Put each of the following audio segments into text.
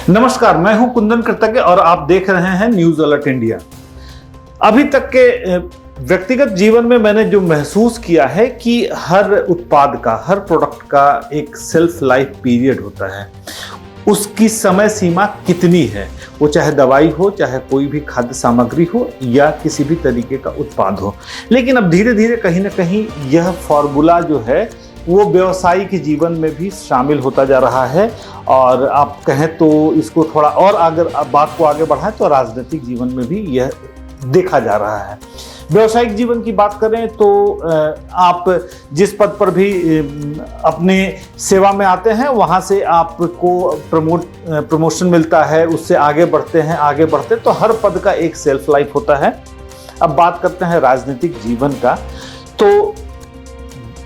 नमस्कार, मैं हूं कुंदन कृतज्ञ और आप देख रहे हैं न्यूज अलर्ट इंडिया। अभी तक के व्यक्तिगत जीवन में मैंने जो महसूस किया है कि हर उत्पाद का, हर प्रोडक्ट का एक सेल्फ लाइफ पीरियड होता है। उसकी समय सीमा कितनी है, वो चाहे दवाई हो, चाहे कोई भी खाद्य सामग्री हो या किसी भी तरीके का उत्पाद हो। लेकिन अब धीरे धीरे कहीं ना कहीं यह फॉर्मूला जो है वो व्यवसायिक जीवन में भी शामिल होता जा रहा है। और आप कहें तो इसको थोड़ा और अगर बात को आगे बढ़ाएं तो राजनीतिक जीवन में भी यह देखा जा रहा है। व्यवसायिक जीवन की बात करें तो आप जिस पद पर भी अपने सेवा में आते हैं वहाँ से आपको प्रमोशन मिलता है, उससे आगे बढ़ते तो हर पद का एक सेल्फ लाइफ होता है। अब बात करते हैं राजनीतिक जीवन का, तो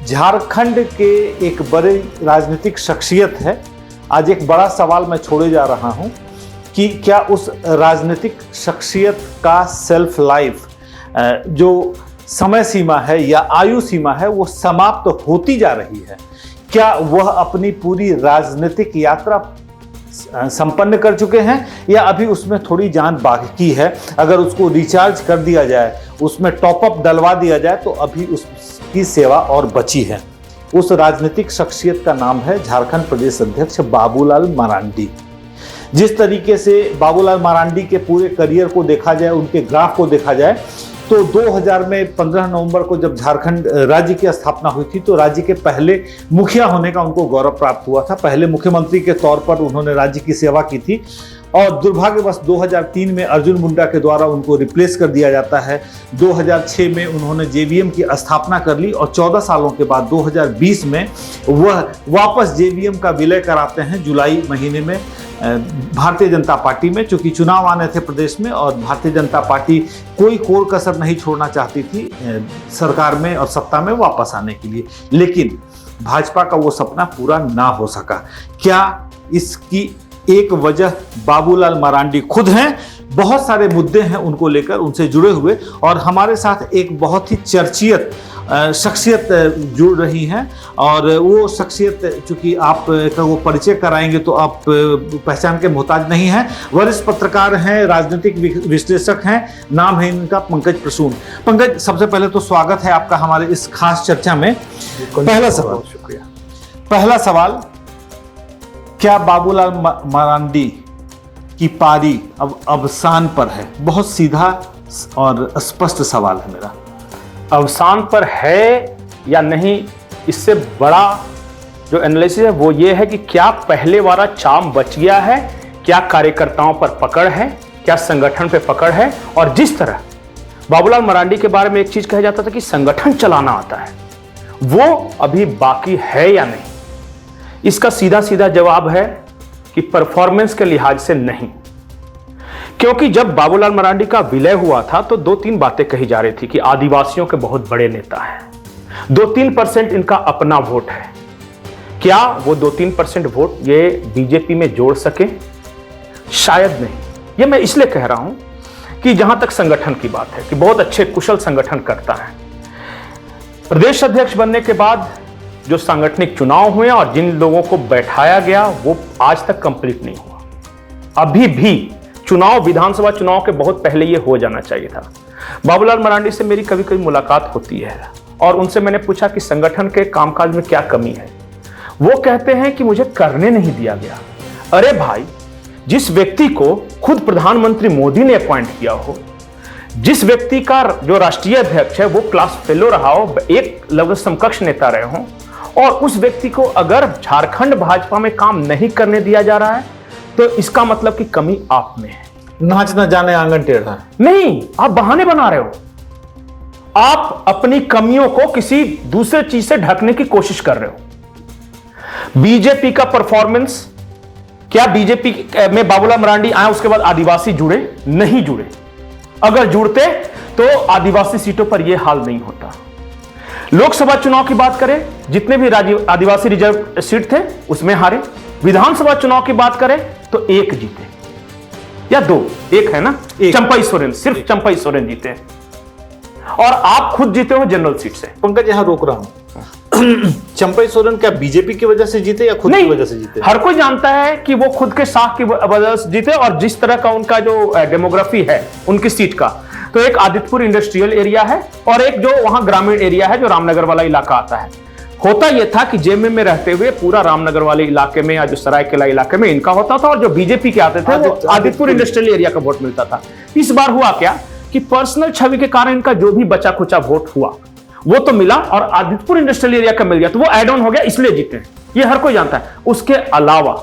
झारखंड के एक बड़े राजनीतिक शख्सियत है। आज एक बड़ा सवाल मैं छोड़े जा रहा हूं कि क्या उस राजनीतिक शख्सियत का सेल्फ लाइफ जो समय सीमा है या आयु सीमा है वो समाप्त होती जा रही है। क्या वह अपनी पूरी राजनीतिक यात्रा संपन्न कर चुके हैं या अभी उसमें थोड़ी जान बाकी है। अगर उसको रिचार्ज कर दिया जाए, उसमें टॉपअप डलवा दिया जाए तो अभी उसकी सेवा और बची है। उस राजनीतिक शख्सियत का नाम है झारखंड प्रदेश अध्यक्ष बाबूलाल मरांडी। जिस तरीके से बाबूलाल मरांडी के पूरे करियर को देखा जाए, उनके ग्राफ को देखा जाए तो 2000 में 15 नवंबर को जब झारखंड राज्य की स्थापना हुई थी तो राज्य के पहले मुखिया होने का उनको गौरव प्राप्त हुआ था। पहले मुख्यमंत्री के तौर पर उन्होंने राज्य की सेवा की थी और दुर्भाग्यवश 2003 में अर्जुन मुंडा के द्वारा उनको रिप्लेस कर दिया जाता है। 2006 में उन्होंने जेवीएम की स्थापना कर ली और 14 सालों के बाद 2020 में वह वापस जेवीएम का विलय कराते हैं जुलाई महीने में भारतीय जनता पार्टी में। चूंकि चुनाव आने थे प्रदेश में और भारतीय जनता पार्टी कोई कोर कसर नहीं छोड़ना चाहती थी सरकार में और सत्ता में वापस आने के लिए, लेकिन भाजपा का वो सपना पूरा ना हो सका। क्या इसकी एक वजह बाबूलाल मरांडी खुद हैं? बहुत सारे मुद्दे हैं उनको लेकर, उनसे जुड़े हुए, और हमारे साथ एक बहुत ही चर्चित शख्सियत जुड़ रही हैं। और वो शख्सियत चूंकि आप का वो परिचय कराएंगे तो आप पहचान के मोहताज नहीं हैं। वरिष्ठ पत्रकार हैं, राजनीतिक विश्लेषक हैं, नाम है इनका पंकज प्रसून। पंकज, सबसे पहले तो स्वागत है आपका हमारे इस खास चर्चा में। पहला सवाल, शुक्रिया। पहला सवाल, क्या बाबूलाल मरांडी की पारी अब अवसान पर है? बहुत सीधा और स्पष्ट सवाल है मेरा। अवसान पर है या नहीं, इससे बड़ा जो एनालिसिस है वो ये है कि क्या पहले वाला चाम बच गया है, क्या कार्यकर्ताओं पर पकड़ है, क्या संगठन पे पकड़ है। और जिस तरह बाबूलाल मरांडी के बारे में एक चीज कहा जाता था कि संगठन चलाना आता है, वो अभी बाकी है या नहीं। इसका सीधा सीधा जवाब है कि परफॉर्मेंस के लिहाज से नहीं। क्योंकि जब बाबूलाल मरांडी का विलय हुआ था तो 2-3 बातें कही जा रही थी कि आदिवासियों के बहुत बड़े नेता हैं, 2-3% इनका अपना वोट है। क्या वो 2-3% वोट ये बीजेपी में जोड़ सके? शायद नहीं। ये मैं इसलिए कह रहा हूं कि जहां तक संगठन की बात है कि बहुत अच्छे कुशल संगठन करता है। प्रदेश अध्यक्ष बनने के बाद जो सांगठनिक चुनाव हुए और जिन लोगों को बैठाया गया वो आज तक कंप्लीट नहीं हुआ। अभी भी चुनाव, विधानसभा चुनाव के बहुत पहले ये हो जाना चाहिए था। बाबूलाल मरांडी से मेरी कभी कभी मुलाकात होती है और उनसे मैंने पूछा कि संगठन के कामकाज में क्या कमी है। वो कहते हैं कि मुझे करने नहीं दिया गया। अरे भाई, जिस व्यक्ति को खुद प्रधानमंत्री मोदी ने अपॉइंट किया हो, जिस व्यक्ति का जो राष्ट्रीय अध्यक्ष है वो क्लास फेलो रहा हो, एक लगभग समकक्ष नेता रहे हो, और उस व्यक्ति को अगर झारखंड भाजपा में काम नहीं करने दिया जा रहा है तो इसका मतलब कि कमी आप में है। नाच न जाने आंगन टेढ़ा नहीं, आप बहाने बना रहे हो। आप अपनी कमियों को किसी दूसरे चीज से ढकने की कोशिश कर रहे हो। बीजेपी का परफॉर्मेंस, क्या बीजेपी में बाबूलाल मरांडी आए उसके बाद आदिवासी जुड़े? नहीं जुड़े। अगर जुड़ते तो आदिवासी सीटों पर यह हाल नहीं होता। लोकसभा चुनाव की बात करें, जितने भी आदिवासी रिजर्व सीट थे उसमें हारे। विधानसभा चुनाव की बात करें तो 1 जीते या 2, 1 है ना, चंपाई सोरेन, सिर्फ चंपाई सोरेन जीते हैं। और आप खुद जीते हो जनरल सीट से। पंकज, यहां रोक रहा हूं। चंपई सोरेन क्या बीजेपी की वजह से जीते या खुद की वजह से जीते? हर कोई जानता है कि वो खुद के साख की वजह से जीते, और जिस तरह का उनका जो डेमोग्राफी है उनकी सीट का, तो एक आदित्यपुर इंडस्ट्रियल एरिया है और एक जो वहां ग्रामीण एरिया है जो रामनगर वाला इलाका आता है। होता यह था कि जेएमएम में रहते हुए पूरा रामनगर वाले इलाके में या जो सरायकेला इलाके में इनका होता था, और जो बीजेपी के आते थे वो आदित्यपुर इंडस्ट्रियल एरिया का वोट मिलता था। इस बार हुआ क्या कि पर्सनल छवि के कारण इनका जो भी बचा खुचा वोट हुआ वो तो मिला और आदित्यपुर इंडस्ट्रियल एरिया का मिल गया, तो वो एड ऑन हो गया, इसलिए जीते। ये हर कोई जानता है। उसके अलावा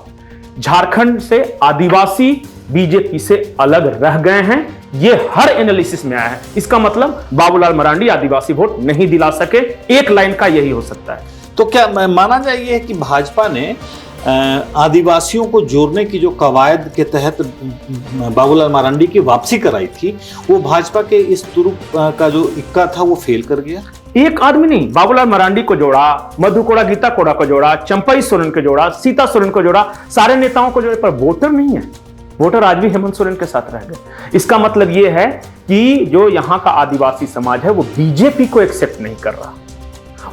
झारखंड से आदिवासी बीजेपी से अलग रह गए हैं, ये हर एनालिसिस में आया है। इसका मतलब बाबूलाल मरांडी आदिवासी वोट नहीं दिला सके, एक लाइन का यही हो सकता है। तो क्या माना जाए ये है कि भाजपा ने आदिवासियों को जोड़ने की जो कवायद के तहत बाबूलाल मरांडी की वापसी कराई थी, वो भाजपा के इस तुरुप का जो इक्का था वो फेल कर गया? एक आदमी नहीं, बाबूलाल मरांडी को जोड़ा, मधु कोड़ा गीता कोड़ा को जोड़ा, चंपई सोरेन को जोड़ा, सीता सोरेन को जोड़ा, सारे नेताओं को जोड़े, पर वोटर नहीं है। वोटर आज भी हेमंत सोरेन के साथ रह गए। इसका मतलब यह है कि जो यहां का आदिवासी समाज है वो बीजेपी को एक्सेप्ट नहीं कर रहा।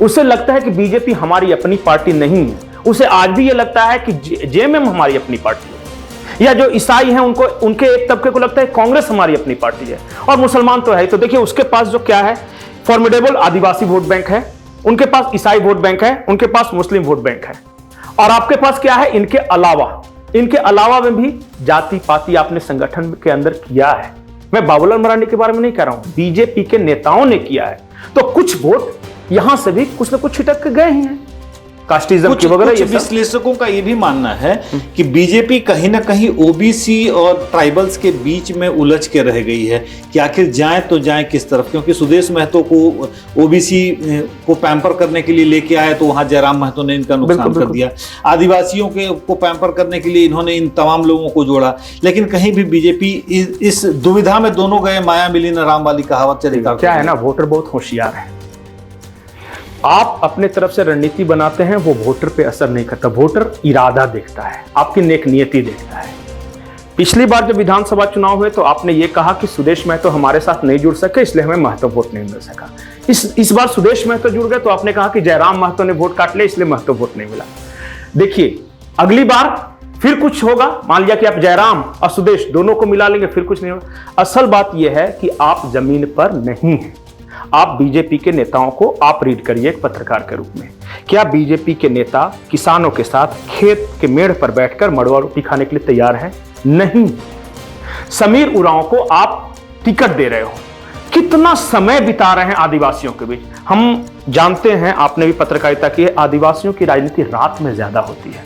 उसे लगता है कि बीजेपी हमारी अपनी पार्टी नहीं है। उसे आज भी यह लगता है कि जेएमएम हमारी अपनी पार्टी है, या जो ईसाई हैं उनको, उनके एक तबके को लगता है कांग्रेस हमारी अपनी पार्टी है, और मुसलमान तो है। तो देखिए उसके पास जो क्या है, फॉर्मिडेबल आदिवासी वोट बैंक है, उनके पास ईसाई वोट बैंक है, उनके पास मुस्लिम वोट बैंक है, और आपके पास क्या है इनके अलावा में भी जाति पाति आपने संगठन के अंदर किया है। मैं बाबूलाल मरांडी के बारे में नहीं कह रहा हूं, बीजेपी के नेताओं ने किया है। तो कुछ वोट यहां से भी कुछ ना कुछ छिटक के गए ही हैं, कास्टिज्म की वगैरह। कुछ विश्लेषकों का ये भी मानना है कि बीजेपी कहीं ना कहीं ओबीसी और ट्राइबल्स के बीच में उलझ के रह गई है कि आखिर जाए तो जाए किस तरफ, क्योंकि सुदेश महतो को ओबीसी को पैम्पर करने के लिए लेके आए तो वहां जयराम महतो ने इनका नुकसान कर दिया, आदिवासियों को पैम्पर करने के लिए इन्होंने इन तमाम लोगों को जोड़ा, लेकिन कहीं भी बीजेपी इस दुविधा में दोनों गए, माया मिली न राम वाली कहावत चलेगा। क्या है ना, वोटर बहुत होशियार है। आप अपने तरफ से रणनीति बनाते हैं, वो वोटर पे असर नहीं करता। वोटर इरादा देखता है, आपकी नेक नियति देखता है। पिछली बार जब विधानसभा चुनाव हुए तो आपने ये कहा कि सुदेश महतो हमारे साथ नहीं जुड़ सके, इसलिए हमें महतो वोट नहीं मिल सका। इस बार सुदेश महतो जुड़ गए तो आपने कहा कि जयराम महतो ने वोट काट लिया, इसलिए महतो वोट नहीं मिला। देखिए अगली बार फिर कुछ होगा, मान लिया कि आप जयराम और सुदेश दोनों को मिला लेंगे, फिर कुछ नहीं होगा। असल बात यह है कि आप जमीन पर नहीं हैं। आप बीजेपी के नेताओं को आप रीड करिए एक पत्रकार के रूप में। क्या बीजेपी के नेता किसानों के साथ खेत के मेड़ पर बैठकर मड़वा रोटी खाने के लिए तैयार है? नहीं। समीर उरांव को आप टिकट दे रहे हो, कितना समय बिता रहे हैं आदिवासियों के बीच। हम जानते हैं, आपने भी पत्रकारिता की है, आदिवासियों की राजनीति रात में ज्यादा होती है,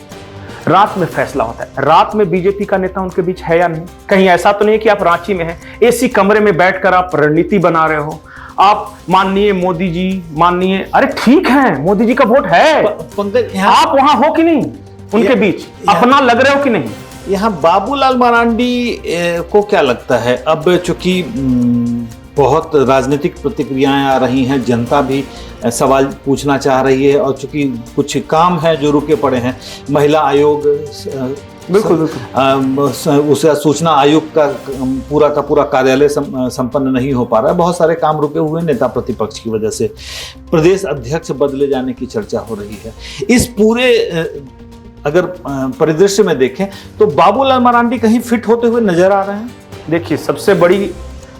रात में फैसला होता है। रात में बीजेपी का नेता उनके बीच है या नहीं? कहीं ऐसा तो नहीं कि आप रांची में हैं, एसी कमरे में बैठकर आप रणनीति बना रहे हो। आप माननीय मोदी जी, माननीय, अरे ठीक है मोदी जी का वोट है, पंकज आप वहां हो कि नहीं, उनके बीच अपना लग रहे हो कि नहीं? यहाँ बाबूलाल मरांडी को क्या लगता है, अब चूंकि बहुत राजनीतिक प्रतिक्रियाएं आ रही हैं, जनता भी सवाल पूछना चाह रही है, और चूंकि कुछ काम है जो रुके पड़े हैं, महिला आयोग, बिल्कुल उसका सूचना आयोग का पूरा कार्यालय संपन्न नहीं हो पा रहा है, बहुत सारे काम रुके हुए नेता प्रतिपक्ष की वजह से, प्रदेश अध्यक्ष बदले जाने की चर्चा हो रही है। इस पूरे अगर परिदृश्य में देखें तो बाबूलाल मरांडी कहीं फिट होते हुए नजर आ रहे हैं? देखिए सबसे बड़ी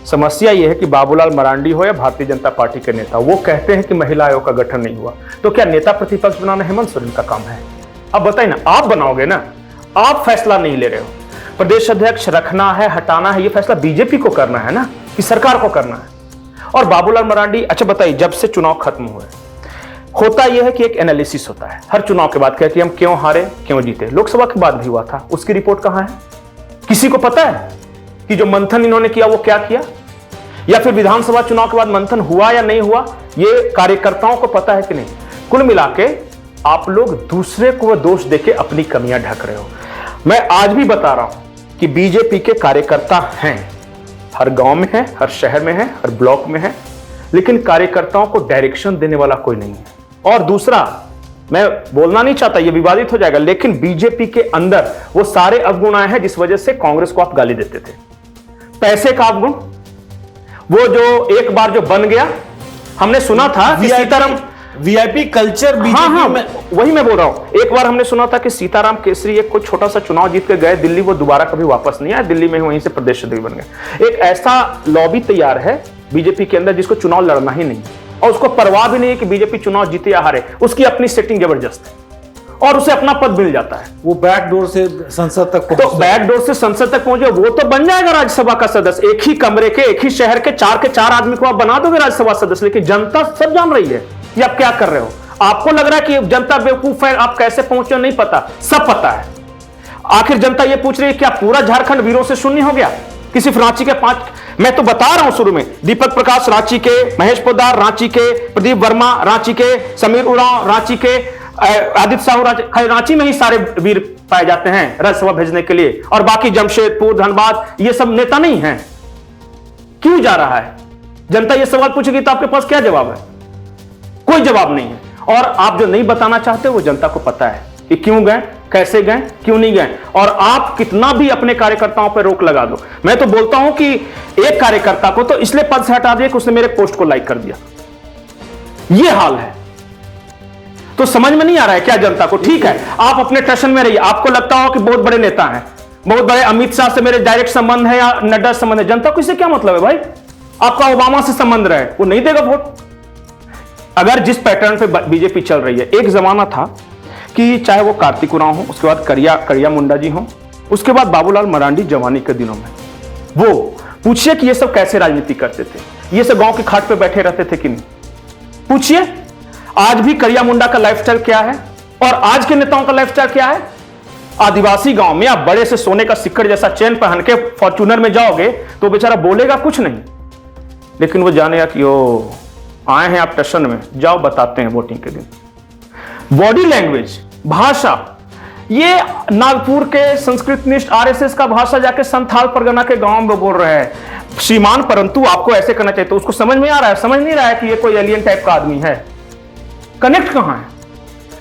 समस्या यह है कि बाबूलाल मरांडी हो या भारतीय जनता पार्टी के नेता, वो कहते हैं कि महिला आयोग का गठन नहीं हुआ, तो क्या नेता प्रतिपक्ष बनाना हेमंत सोरेन का काम है? अब बताइए ना, आप बनाओगे ना, आप फैसला नहीं ले रहे हो। प्रदेश अध्यक्ष रखना है हटाना है, ये फैसला बीजेपी को करना है ना, कि सरकार को करना है। और बाबूलाल मरांडी, अच्छा बताइए, जब से चुनाव खत्म हुए होता यह है कि एक एनालिसिस होता है हर चुनाव के बाद, कि हम क्यों हारे, क्यों जीते। लोकसभा के बाद भी हुआ था, उसकी रिपोर्ट कहां है? किसी को पता है कि जो मंथन इन्होंने किया वो क्या किया? या फिर विधानसभा चुनाव के बाद मंथन हुआ या नहीं हुआ, ये कार्यकर्ताओं को पता है कि नहीं? कुल मिला के आप लोग दूसरे को दोष देके अपनी कमियां ढक रहे हो। मैं आज भी बता रहा हूं कि बीजेपी के कार्यकर्ता हैं, हर गांव में है, हर शहर में है, हर ब्लॉक में है, लेकिन कार्यकर्ताओं को डायरेक्शन देने वाला कोई नहीं है। और दूसरा, मैं बोलना नहीं चाहता, यह विवादित हो जाएगा, लेकिन बीजेपी के अंदर वो सारे अवगुण आए हैं जिस वजह से कांग्रेस को आप गाली देते थे। पैसे का अवगुण, वो जो एक बार जो बन गया, हमने सुना था कि वीआईपी कल्चर बीजेपी हाँ, में। वही मैं बोल रहा हूं। एक बार हमने सुना था कि सीताराम केसरी एक कोई छोटा सा चुनाव जीत के गए दिल्ली, वो दोबारा कभी वापस नहीं आए, दिल्ली में वहीं से प्रदेश अध्यक्ष बन गए। एक ऐसा लॉबी तैयार है बीजेपी के अंदर जिसको चुनाव लड़ना ही नहीं, और उसको परवाह भी नहीं है कि बीजेपी चुनाव जीते या हारे, उसकी अपनी सेटिंग जबरदस्त है और उसे अपना पद मिल जाता है। वो बैकडोर से संसद तक तो बैकडोर से संसद तक पहुंचे, वो तो बन जाएगा राज्यसभा का सदस्य। एक ही कमरे के, एक ही शहर के चार आदमी को आप बना दोगे राज्यसभा सदस्य। लेकिन जनता सब जान रही है ये आप क्या कर रहे हो। आपको लग रहा है कि जनता बेवकूफ है, आप कैसे पहुंचे नहीं पता, सब पता है। आखिर जनता ये पूछ रही है क्या पूरा झारखंड वीरों से शून्य हो गया? किसी रांची के 5, मैं तो बता रहा हूं शुरू में, दीपक प्रकाश रांची के, महेश पोद्दार रांची के, प्रदीप वर्मा रांची के, समीर उरांव रांची के, आदित्य साहू रांची में ही सारे वीर पाए जाते हैं राज्यसभा भेजने के लिए, और बाकी जमशेदपुर, धनबाद ये सब नेता नहीं हैं। क्यों जा रहा है? जनता ये सवाल पूछेगी तो आपके पास क्या जवाब है? कोई जवाब नहीं है। और आप जो नहीं बताना चाहते वो जनता को पता है कि क्यों गए, कैसे गए, क्यों नहीं गए। और आप कितना भी अपने कार्यकर्ताओं पर रोक लगा दो, मैं तो बोलता हूं कि एक कार्यकर्ता को तो इसलिए पद से हटा दिया कि उसने मेरे पोस्ट को लाइक कर दिया। ये हाल है। तो समझ में नहीं आ रहा है क्या जनता को? ठीक है, आप अपने टेंशन में रहिए। आपको लगता हो कि बहुत बड़े नेता हैं, बहुत बड़े अमित शाह से मेरे डायरेक्ट संबंध है या नड्डा से संबंध है, जनता को इससे क्या मतलब है भाई? आपका ओबामा से संबंध रहे, वो नहीं देगा वोट। अगर जिस पैटर्न पे बीजेपी चल रही है, एक जमाना था कि चाहे वो कार्तिक उरांव हो, उसके बाद करिया मुंडा जी हो, उसके बाद बाबूलाल मरांडी जवानी के दिनों में, वो पूछिए कि ये सब कैसे राजनीति करते थे, ये सब गांव के खाट पे बैठे रहते थे कि नहीं? पूछिए। आज भी करिया मुंडा का लाइफस्टाइल क्या है और आज के नेताओं का लाइफस्टाइल क्या है? आदिवासी गांव में आप बड़े से सोने का सिक्कड़ जैसा चेन पहन के फॉर्च्यूनर में जाओगे तो बेचारा बोलेगा कुछ नहीं, लेकिन वो जानेगा कि ओ आए हैं आप टशन में, जाओ बताते हैं वोटिंग के दिन। बॉडी लैंग्वेज, भाषा, ये नागपुर के संस्कृतनिष्ठ आरएसएस का भाषा जाके संथाल परगना के गांव में बोल रहे हैं श्रीमान, परंतु आपको ऐसे करना चाहिए। तो उसको समझ में आ रहा है? समझ नहीं रहा है कि ये कोई एलियन टाइप का आदमी है। कनेक्ट कहां है?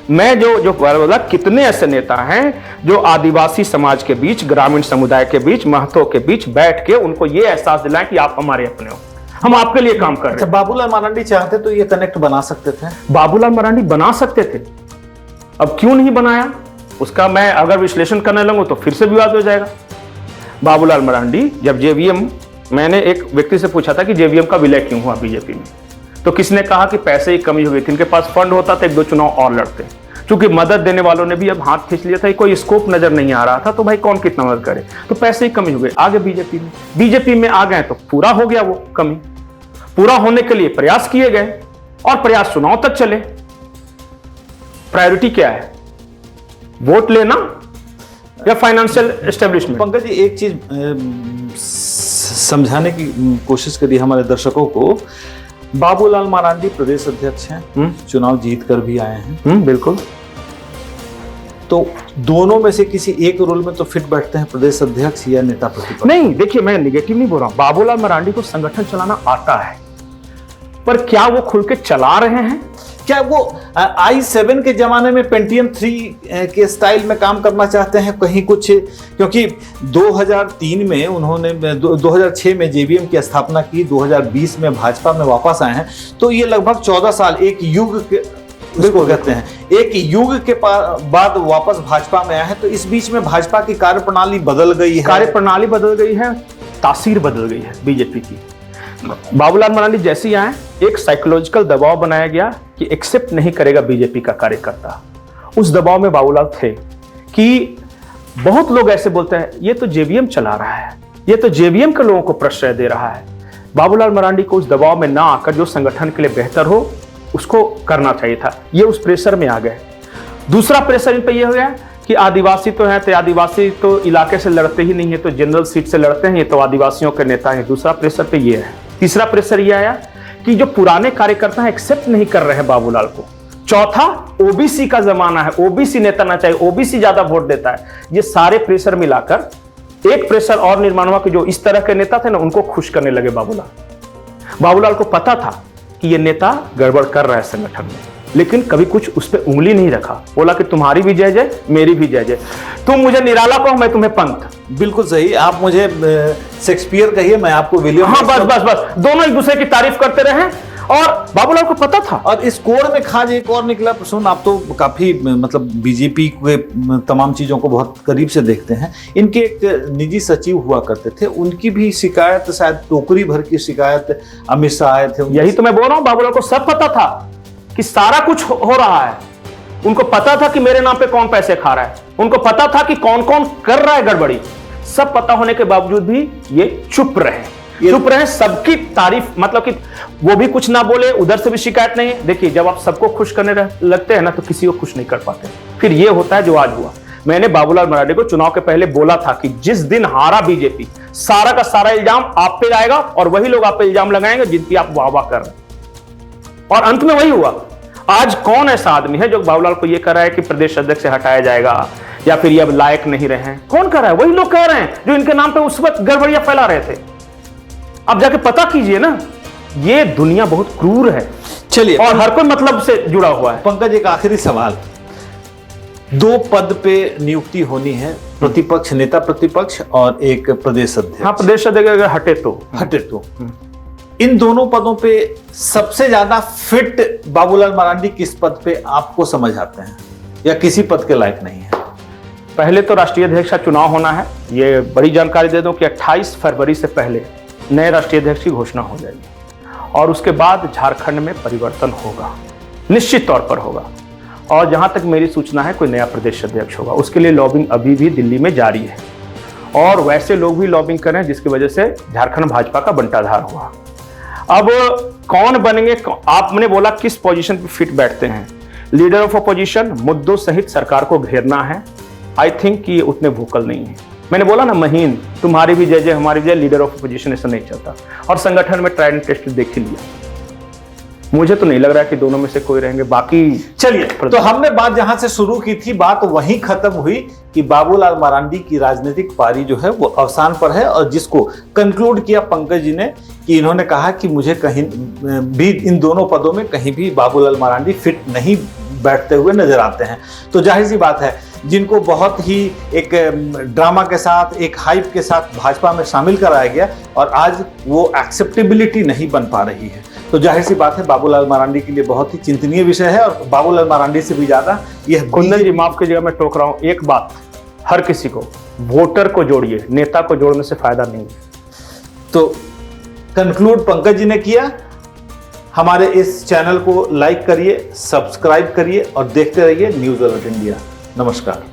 मैं जो बोला, कितने ऐसे नेता हैं जो आदिवासी समाज के बीच, ग्रामीण समुदाय के बीच, महतो के बीच बैठ के उनको ये एहसास दिलाएं कि आप हमारे अपने हो, हम आपके लिए काम कर रहे हैं। बाबूलाल मरांडी चाहते तो ये कनेक्ट बना सकते थे। बाबूलाल मरांडी बना सकते थे, अब क्यों नहीं बनाया उसका मैं अगर विश्लेषण करने लगूं तो फिर से विवाद हो जाएगा। बाबूलाल मरांडी जब जेवीएम, मैंने एक व्यक्ति से पूछा था कि जेवीएम का विलय क्यों हुआ बीजेपी में, तो किसने कहा कि पैसे की कमी हो गई थी, इनके पास फंड होता तो 1-2 चुनाव और लड़ते। क्योंकि मदद देने वालों ने भी अब हाथ खींच लिया था, कोई स्कोप नजर नहीं आ रहा था, तो भाई कौन कितना मदद करे, तो पैसे की कमी हो गई। आगे बीजेपी में आ गए तो पूरा हो गया, वो कमी पूरा होने के लिए प्रयास किए गए और प्रयास चुनाव तक चले। प्रायोरिटी क्या है? वोट लेना या फाइनेंशियल एस्टेब्लिशमेंट? पंकज जी, एक चीज समझाने की कोशिश करिए हमारे दर्शकों को। बाबूलाल मरांडी प्रदेश अध्यक्ष हैं, चुनाव जीत कर भी आए हैं। बिल्कुल। तो दोनों में से किसी एक रोल में तो फिट बैठते हैं, प्रदेश अध्यक्ष या नेता प्रतिपक्ष? नहीं, देखिए मैं निगेटिव नहीं बोल रहा हूं। बाबूलाल मरांडी को संगठन चलाना आता है, पर क्या वो खुल के चला रहे हैं? क्या वो i7 के जमाने में पेंटियम 3 के स्टाइल में काम करना चाहते हैं कहीं कुछ? क्योंकि 2003 में उन्होंने 2006 में जेवीएम की स्थापना की, 2020 में भाजपा में वापस आए हैं, तो ये लगभग 14 साल, एक युग के बिल्कुल कहते हैं, एक युग के बाद वापस भाजपा में आए हैं। तो इस बीच में भाजपा की कार्यप्रणाली बदल गई है, कार्यप्रणाली बदल गई है, तासीर बदल गई है बीजेपी की। बाबूलाल मरांडी जैसे ही आए, एक साइकोलॉजिकल दबाव बनाया गया कि एक्सेप्ट नहीं करेगा बीजेपी का कार्यकर्ता। उस दबाव में बाबूलाल थे कि बहुत लोग ऐसे बोलते हैं ये तो जेवीएम चला रहा है, ये तो जेवीएम के लोगों को प्रश्रय दे रहा है। बाबूलाल मरांडी को उस दबाव में ना आकर जो संगठन के लिए बेहतर हो उसको करना चाहिए था, ये उस प्रेशर में आ गए। दूसरा प्रेशर इन पे ये हो गया कि आदिवासी तो हैं, तो आदिवासी तो इलाके से लड़ते ही नहीं है, तो जनरल सीट से लड़ते हैं, ये तो आदिवासियों के नेता हैं। दूसरा प्रेशर पे ये है। तीसरा प्रेशर ये आया कि जो पुराने कार्यकर्ता हैं एक्सेप्ट नहीं कर रहे हैं बाबूलाल को। चौथा, ओबीसी का जमाना है, ओबीसी नेता ना चाहिए, ओबीसी ज्यादा वोट देता है। ये सारे प्रेशर मिलाकर एक प्रेशर और निर्माण हुआ कि जो इस तरह के नेता थे ना, उनको खुश करने लगे बाबूलाल को पता था कि ये नेता गड़बड़ कर रहा है संगठन में, लेकिन कभी कुछ उस पर उंगली नहीं रखा। बोला कि तुम्हारी भी जय जय, मेरी भी जय जय, तुम मुझे निराला कहो, मैं तुम्हें पंत। बिल्कुल सही, आप मुझे शेक्सपियर कहिए, मैं आपको विलियम। हाँ, बस दोनों एक दूसरे की तारीफ करते रहे और बाबूलाल को पता था। और इस कोड में खाज एक और निकला प्रसून, आप तो काफी मतलब बीजेपी के तमाम चीजों को बहुत करीब से देखते हैं। इनके एक निजी सचिव हुआ करते थे, उनकी भी शिकायत, शायद टोकरी भर की शिकायत अमित शाह आए थे। यही तो मैं बोल रहा हूं, बाबूलाल को सब पता था कि सारा कुछ हो रहा है। उनको पता था कि मेरे नाम पे कौन पैसे खा रहा है, उनको पता था कि कौन कौन कर रहा है गड़बड़ी। सब पता होने के बावजूद भी ये चुप रहे, सबकी तारीफ, मतलब कि वो भी कुछ ना बोले, उधर से भी शिकायत नहीं है। देखिए, जब आप सबको खुश करने लगते हैं ना, तो किसी को खुश नहीं कर पाते। फिर ये होता है जो आज हुआ। मैंने बाबूलाल मरांडी को चुनाव के पहले बोला था कि जिस दिन हारा बीजेपी, सारा का सारा इल्जाम आप पे जाएगा और वही लोग आप पे इल्जाम लगाएंगे जिनकी आप वाह वाह कर रहे हैं। और अंत में वही हुआ। आज कौन ऐसा आदमी है जो बाबूलाल को यह कह रहा है कि प्रदेश अध्यक्ष से हटाया जाएगा या फिर ये अब लायक नहीं रहे हैं? कौन कर रहा है? वही लोग कह रहे हैं जो इनके नाम पे उस वक्त गड़बड़ियां फैला रहे थे। अब जाके पता कीजिए ना, ये दुनिया बहुत क्रूर है। चलिए, और हर कोई मतलब से जुड़ा हुआ है। पंकज, एक आखिरी सवाल। 2 पद पे नियुक्ति होनी है, प्रतिपक्ष, नेता प्रतिपक्ष और एक प्रदेश अध्यक्ष। हाँ, प्रदेश अध्यक्ष अगर हटे तो इन दोनों पदों पे सबसे ज्यादा फिट बाबूलाल मरांडी किस पद पे आपको समझ आते हैं, या किसी पद के लायक नहीं है? पहले तो राष्ट्रीय अध्यक्ष का चुनाव होना है। ये बड़ी जानकारी दे दूं कि 28 फरवरी से पहले नए राष्ट्रीय अध्यक्ष की घोषणा हो जाएगी और उसके बाद झारखंड में परिवर्तन होगा, निश्चित तौर पर होगा। और जहां तक मेरी सूचना है, कोई नया प्रदेश अध्यक्ष होगा। उसके लिए लॉबिंग अभी भी दिल्ली में जारी है और वैसे लोग भी लॉबिंग कर रहे हैं जिसकी वजह से झारखंड भाजपा का बंटाधार हुआ। अब कौन बनेंगे, आपने बोला किस पोजीशन पे फिट बैठते हैं? लीडर ऑफ अपोजिशन, मुद्दों सहित सरकार को घेरना है। आई थिंक कि ये उतने वोकल नहीं है। मैंने बोला ना, महीन, तुम्हारी भी जय जय हमारी भी जय, लीडर ऑफ अपोजिशन ऐसा नहीं चलता। और संगठन में ट्रायल एंड टेस्ट देख ही लिया। मुझे तो नहीं लग रहा है कि दोनों में से कोई रहेंगे। बाकी चलिए, तो हमने बात जहां से शुरू की थी, बात वहीं खत्म हुई कि बाबूलाल मरांडी की राजनीतिक पारी जो है वो अवसान पर है, और जिसको कंक्लूड किया पंकज जी ने कि इन्होंने कहा कि मुझे कहीं भी इन दोनों पदों में कहीं भी बाबूलाल मरांडी फिट नहीं बैठते हुए नजर आते हैं। तो जाहिर सी बात है, जिनको बहुत ही एक ड्रामा के साथ, एक हाइप के साथ भाजपा में शामिल कराया गया और आज वो एक्सेप्टेबिलिटी नहीं बन पा रही है, तो जाहिर सी बात है बाबूलाल मरांडी के लिए बहुत ही चिंतनीय विषय है। और बाबूलाल मरांडी से भी ज्यादा यह कुंदन जी, माफ कीजिएगा मैं टोक रहा हूं, एक बात हर किसी को, वोटर को जोड़िए, नेता को जोड़ने से फायदा नहीं है। तो कंक्लूड पंकज जी ने किया। हमारे इस चैनल को लाइक करिए, सब्सक्राइब करिए और देखते रहिए न्यूज़ अलर्ट इंडिया। नमस्कार।